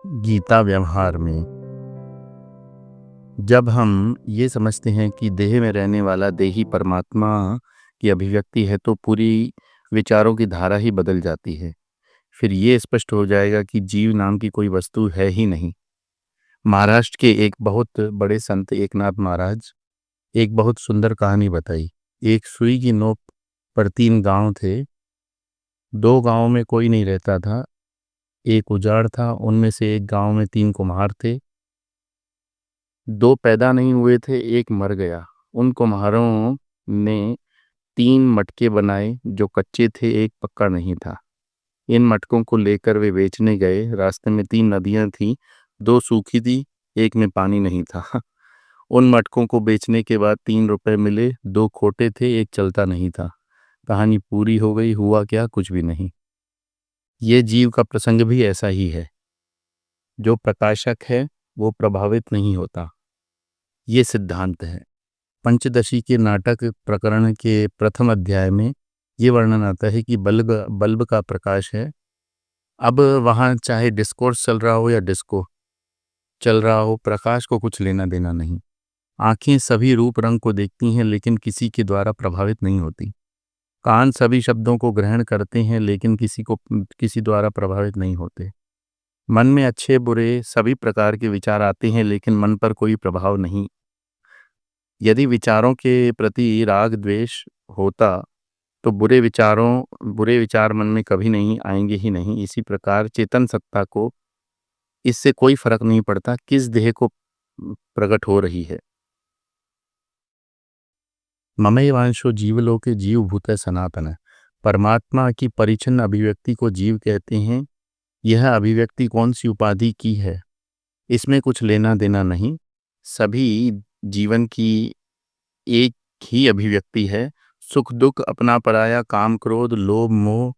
गीता व्यवहार में जब हम ये समझते हैं कि देह में रहने वाला देही परमात्मा की अभिव्यक्ति है तो पूरी विचारों की धारा ही बदल जाती है। फिर ये स्पष्ट हो जाएगा कि जीव नाम की कोई वस्तु है ही नहीं। महाराष्ट्र के एक बहुत बड़े संत एकनाथ महाराज एक बहुत सुंदर कहानी बताई। एक सुई की नोक पर 3 गांव थे। 2 गांवों में कोई नहीं रहता था, एक उजाड़ था। उनमें से एक गांव में 3 कुम्हार थे। 2 पैदा नहीं हुए थे, एक मर गया। उन कुम्हारों ने 3 मटके बनाए जो कच्चे थे, एक पक्का नहीं था। इन मटकों को लेकर वे बेचने गए। रास्ते में 3 नदियां थीं, 2 सूखी थी, एक में पानी नहीं था। उन मटकों को बेचने के बाद 3 रुपए मिले, 2 खोटे थे, एक चलता नहीं था। कहानी पूरी हो गई। हुआ क्या? कुछ भी नहीं। ये जीव का प्रसंग भी ऐसा ही है। जो प्रकाशक है वो प्रभावित नहीं होता, ये सिद्धांत है। पंचदशी के नाटक प्रकरण के प्रथम अध्याय में ये वर्णन आता है कि बल्ब बल्ब का प्रकाश है। अब वहाँ चाहे डिस्कोर्स चल रहा हो या डिस्को चल रहा हो, प्रकाश को कुछ लेना देना नहीं। आंखें सभी रूप रंग को देखती हैं लेकिन किसी के द्वारा प्रभावित नहीं होती। कान सभी शब्दों को ग्रहण करते हैं लेकिन किसी द्वारा प्रभावित नहीं होते। मन में अच्छे बुरे सभी प्रकार के विचार आते हैं लेकिन मन पर कोई प्रभाव नहीं। यदि विचारों के प्रति राग द्वेष होता तो बुरे विचार मन में कभी नहीं आएंगे ही नहीं। इसी प्रकार चेतन सत्ता को इससे कोई फर्क नहीं पड़ता किस देह को प्रकट हो रही है। ममैवांशो जीवलोके जीवभूत सनातन। परमात्मा की परिच्छिन्न अभिव्यक्ति को जीव कहते हैं। यह अभिव्यक्ति कौन सी उपाधि की है, इसमें कुछ लेना देना नहीं। सभी जीवन की एक ही अभिव्यक्ति है। सुख दुख, अपना पराया, काम क्रोध, लोभ मोह,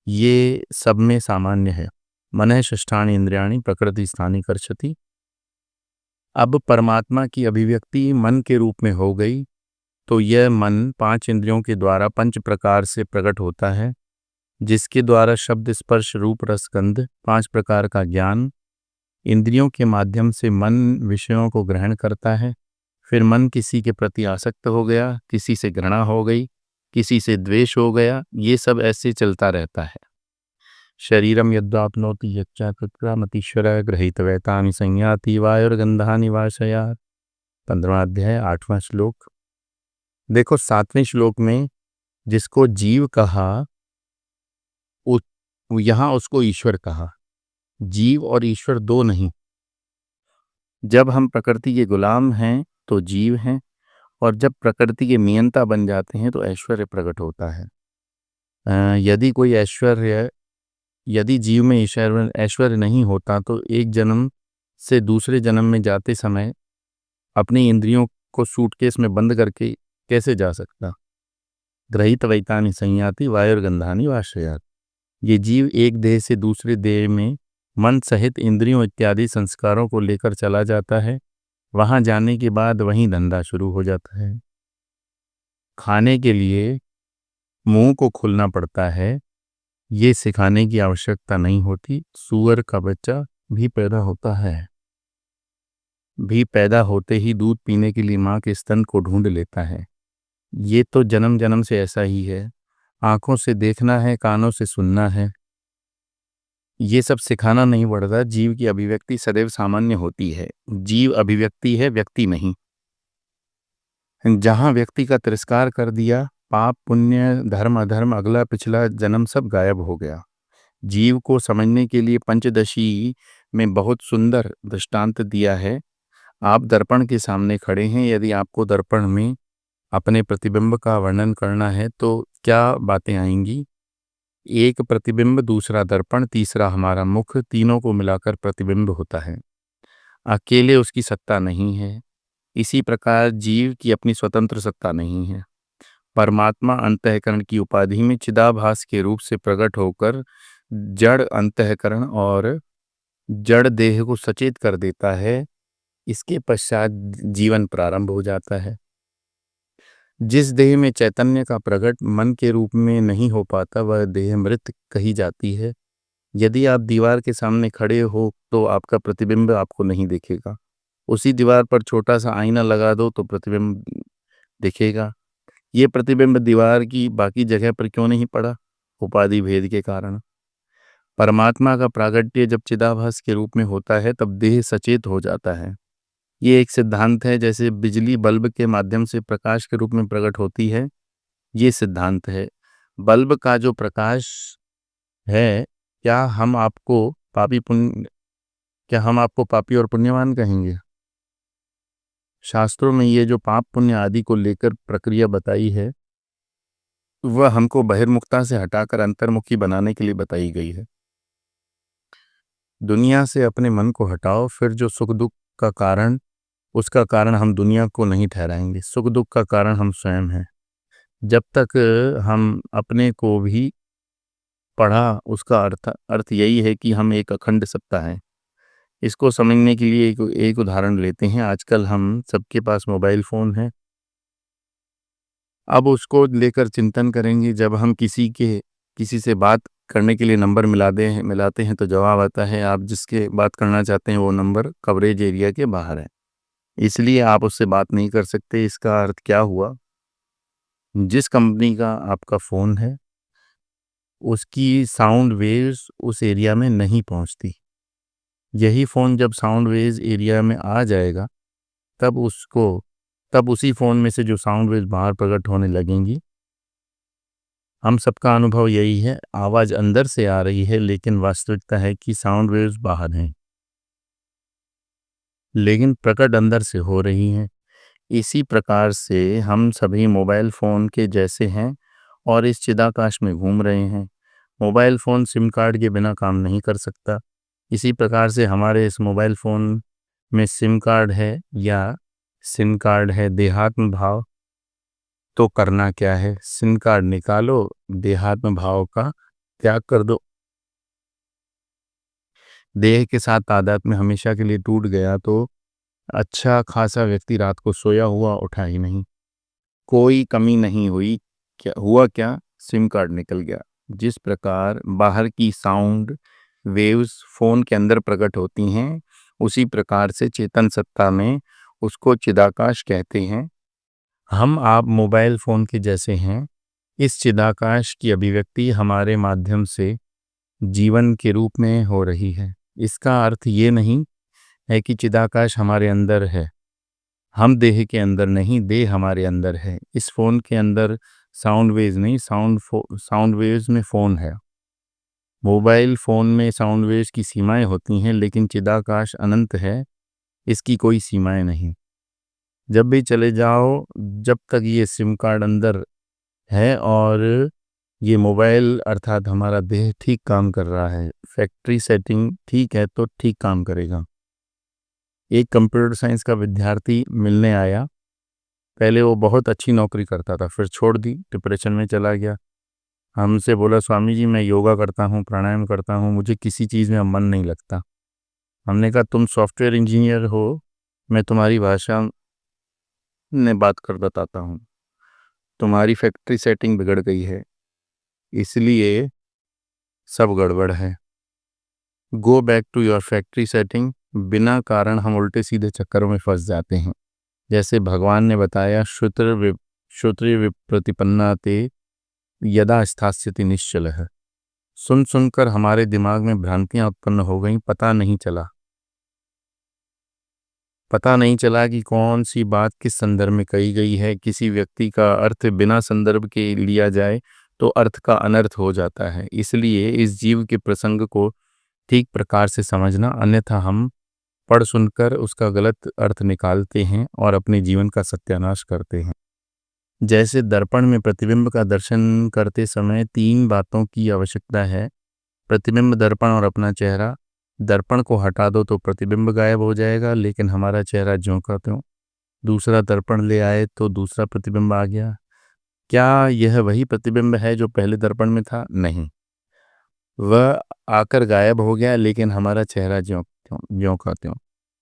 ये सब में सामान्य है। मनः षष्ठानि इंद्रियाणि प्रकृति स्थानि कर्षति। अब परमात्मा की अभिव्यक्ति मन के रूप में हो गई तो यह मन 5 इंद्रियों के द्वारा 5 प्रकार से प्रकट होता है, जिसके द्वारा शब्द स्पर्श रूप रस गंध 5 प्रकार का ज्ञान। इंद्रियों के माध्यम से मन विषयों को ग्रहण करता है। फिर मन किसी के प्रति आसक्त हो गया, किसी से घृणा हो गई, किसी से द्वेष हो गया। ये सब ऐसे चलता रहता है। शरीरम यद्वाप्नोति यच्चाकृत्यामतीश्वर गृहीतवैतानि संयाति वायुर्गंधानि वाशयात्। 15वां अध्याय 8वां श्लोक। देखो 7वें श्लोक में जिसको जीव कहा यहाँ उसको ईश्वर कहा। जीव और ईश्वर दो नहीं। जब हम प्रकृति के गुलाम हैं तो जीव हैं, और जब प्रकृति के नियंता बन जाते हैं तो ऐश्वर्य प्रकट होता है। यदि जीव में ऐश्वर्य नहीं होता तो एक जन्म से दूसरे जन्म में जाते समय अपनी इंद्रियों को सूटकेस में बंद करके कैसे जा सकता। गृहीतवैतानि संयाति वायुर्गंधानि वाशयात्। ये जीव एक देह से दूसरे देह में मन सहित इंद्रियों इत्यादि संस्कारों को लेकर चला जाता है। वहां जाने के बाद वहीं धंधा शुरू हो जाता है। खाने के लिए मुंह को खोलना पड़ता है, ये सिखाने की आवश्यकता नहीं होती। सूअर का बच्चा भी पैदा होते ही दूध पीने के लिए माँ के स्तन को ढूंढ लेता है। ये तो जन्म जन्म से ऐसा ही है। आंखों से देखना है, कानों से सुनना है, ये सब सिखाना नहीं पड़ता। जीव की अभिव्यक्ति सदैव सामान्य होती है। जीव अभिव्यक्ति है, व्यक्ति नहीं। जहां व्यक्ति का तिरस्कार कर दिया, पाप पुण्य धर्म अधर्म अगला पिछला जन्म सब गायब हो गया। जीव को समझने के लिए पंचदशी में बहुत सुंदर दृष्टांत दिया है। आप दर्पण के सामने खड़े हैं। यदि आपको दर्पण में अपने प्रतिबिंब का वर्णन करना है तो क्या बातें आएंगी? एक प्रतिबिंब, दूसरा दर्पण, तीसरा हमारा मुख, तीनों को मिलाकर प्रतिबिंब होता है। अकेले उसकी सत्ता नहीं है। इसी प्रकार जीव की अपनी स्वतंत्र सत्ता नहीं है। परमात्मा अंतःकरण की उपाधि में चिदाभास के रूप से प्रकट होकर जड़ अंतःकरण और जड़ देह को सचेत कर देता है। इसके पश्चात जीवन प्रारंभ हो जाता है। जिस देह में चैतन्य का प्रकट मन के रूप में नहीं हो पाता, वह देह मृत कही जाती है। यदि आप दीवार के सामने खड़े हो तो आपका प्रतिबिंब आपको नहीं दिखेगा। उसी दीवार पर छोटा-सा आईना लगा दो तो प्रतिबिंब दिखेगा। ये प्रतिबिंब दीवार की बाकी जगह पर क्यों नहीं पड़ा? उपाधि भेद के कारण। परमात्मा का प्रागट्य जब चिदाभास के रूप में होता है तब देह सचेत हो जाता है। ये एक सिद्धांत है, जैसे बिजली बल्ब के माध्यम से प्रकाश के रूप में प्रकट होती है, ये सिद्धांत है। बल्ब का जो प्रकाश है, क्या हम आपको पापी और पुण्यवान कहेंगे? शास्त्रों में ये जो पाप पुण्य आदि को लेकर प्रक्रिया बताई है, वह हमको बहिर्मुखता से हटाकर अंतर्मुखी बनाने के लिए बताई गई है। दुनिया से अपने मन को हटाओ, फिर जो सुख दुख का कारण, उसका कारण हम दुनिया को नहीं ठहराएंगे। सुख दुख का कारण हम स्वयं हैं। जब तक हम अपने को भी पढ़ा, उसका अर्थ यही है कि हम एक अखंड सत्ता हैं। इसको समझने के लिए एक उदाहरण लेते हैं। आजकल हम सबके पास मोबाइल फ़ोन है। अब उसको लेकर चिंतन करेंगे। जब हम किसी से बात करने के लिए नंबर मिलाते हैं तो जवाब आता है, आप जिसके बात करना चाहते हैं वो नंबर कवरेज एरिया के बाहर है, इसलिए आप उससे बात नहीं कर सकते। इसका अर्थ क्या हुआ? जिस कंपनी का आपका फ़ोन है, उसकी साउंड वेव्स उस एरिया में नहीं पहुंचती। यही फ़ोन जब साउंड वेव्स एरिया में आ जाएगा, तब उसी फ़ोन में से जो साउंड वेव्स बाहर प्रकट होने लगेंगी। हम सबका अनुभव यही है, आवाज़ अंदर से आ रही है, लेकिन वास्तविकता है कि साउंड वेव्स बाहर हैं, लेकिन प्रकट अंदर से हो रही हैं। इसी प्रकार से हम सभी मोबाइल फ़ोन के जैसे हैं और इस चिदाकाश में घूम रहे हैं। मोबाइल फ़ोन सिम कार्ड के बिना काम नहीं कर सकता। इसी प्रकार से हमारे इस मोबाइल फ़ोन में सिम कार्ड है या सिम कार्ड है देहात्म भाव, तो करना क्या है? सिम कार्ड निकालो, देहात्म भाव का त्याग कर दो। देह के साथ तादाद में हमेशा के लिए टूट गया तो अच्छा खासा व्यक्ति रात को सोया हुआ उठा ही नहीं, कोई कमी नहीं हुई। क्या हुआ? क्या? सिम कार्ड निकल गया। जिस प्रकार बाहर की साउंड वेव्स फोन के अंदर प्रकट होती हैं, उसी प्रकार से चेतन सत्ता में उसको चिदाकाश कहते हैं। हम आप मोबाइल फोन के जैसे हैं। इस चिदाकाश की अभिव्यक्ति हमारे माध्यम से जीवन के रूप में हो रही है। इसका अर्थ ये नहीं है कि चिदाकाश हमारे अंदर है, हम देह के अंदर नहीं, देह हमारे अंदर है। इस फोन के अंदर साउंड वेव्स नहीं, साउंड वेव्स में फ़ोन है। मोबाइल फ़ोन में साउंड वेव्स की सीमाएं होती हैं, लेकिन चिदाकाश अनंत है, इसकी कोई सीमाएं नहीं। जब भी चले जाओ, जब तक ये सिम कार्ड अंदर है और ये मोबाइल अर्थात हमारा देह ठीक काम कर रहा है, फैक्ट्री सेटिंग ठीक है तो ठीक काम करेगा। एक कंप्यूटर साइंस का विद्यार्थी मिलने आया। पहले वो बहुत अच्छी नौकरी करता था, फिर छोड़ दी, डिप्रेशन में चला गया। हमसे बोला, स्वामी जी मैं योगा करता हूँ, प्राणायाम करता हूँ, मुझे किसी चीज़ में अब मन नहीं लगता। हमने कहा तुम सॉफ्टवेयर इंजीनियर हो, मैं तुम्हारी भाषा में बात कर बताता हूँ। तुम्हारी फैक्ट्री सेटिंग बिगड़ गई है, इसलिए सब गड़बड़ है। Go back to your factory setting. बिना कारण हम उल्टे सीधे चक्करों में फंस जाते हैं। जैसे भगवान ने बताया, श्रुति विप्रतिपन्ना ते यदा स्थास्यति निश्चल है। सुन सुनकर हमारे दिमाग में भ्रांतियां उत्पन्न हो गईं। पता नहीं चला कि कौन सी बात किस संदर्भ में कही गई है। किसी व्यक्ति का अर्थ बिना संदर्भ के लिया जाए तो अर्थ का अनर्थ हो जाता है। इसलिए इस जीव के प्रसंग को ठीक प्रकार से समझना, अन्यथा हम पढ़ सुनकर उसका गलत अर्थ निकालते हैं और अपने जीवन का सत्यानाश करते हैं। जैसे दर्पण में प्रतिबिंब का दर्शन करते समय 3 बातों की आवश्यकता है: प्रतिबिंब, दर्पण और अपना चेहरा। दर्पण को हटा दो तो प्रतिबिंब गायब हो जाएगा, लेकिन हमारा चेहरा ज्यों का त्यों। दूसरा दर्पण ले आए तो दूसरा प्रतिबिंब आ गया। क्या यह वही प्रतिबिंब है जो पहले दर्पण में था? नहीं, वह आकर गायब हो गया, लेकिन हमारा चेहरा ज्यों का त्यों।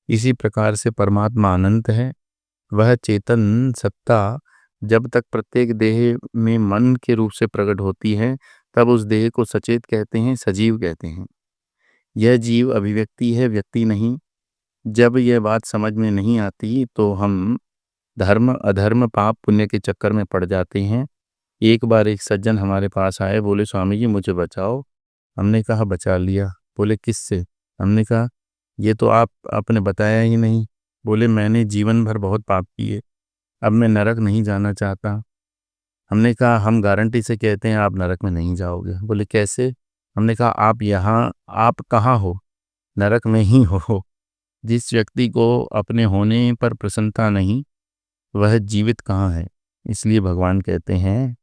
इसी प्रकार से परमात्मा अनंत है। वह चेतन सत्ता जब तक प्रत्येक देह में मन के रूप से प्रकट होती है, तब उस देह को सचेत कहते हैं, सजीव कहते हैं। यह जीव अभिव्यक्ति है, व्यक्ति नहीं। जब यह बात समझ में नहीं आती तो हम धर्म अधर्म पाप पुण्य के चक्कर में पड़ जाते हैं। एक बार एक सज्जन हमारे पास आए, बोले स्वामी जी मुझे बचाओ। हमने कहा बचा लिया। बोले किससे? हमने कहा ये तो आपने बताया ही नहीं। बोले मैंने जीवन भर बहुत पाप किए, अब मैं नरक नहीं जाना चाहता। हमने कहा हम गारंटी से कहते हैं आप नरक में नहीं जाओगे। बोले कैसे? हमने कहा आप कहाँ हो? नरक में ही हो। जिस व्यक्ति को अपने होने पर प्रसन्नता नहीं, वह जीवित कहाँ है? इसलिए भगवान कहते हैं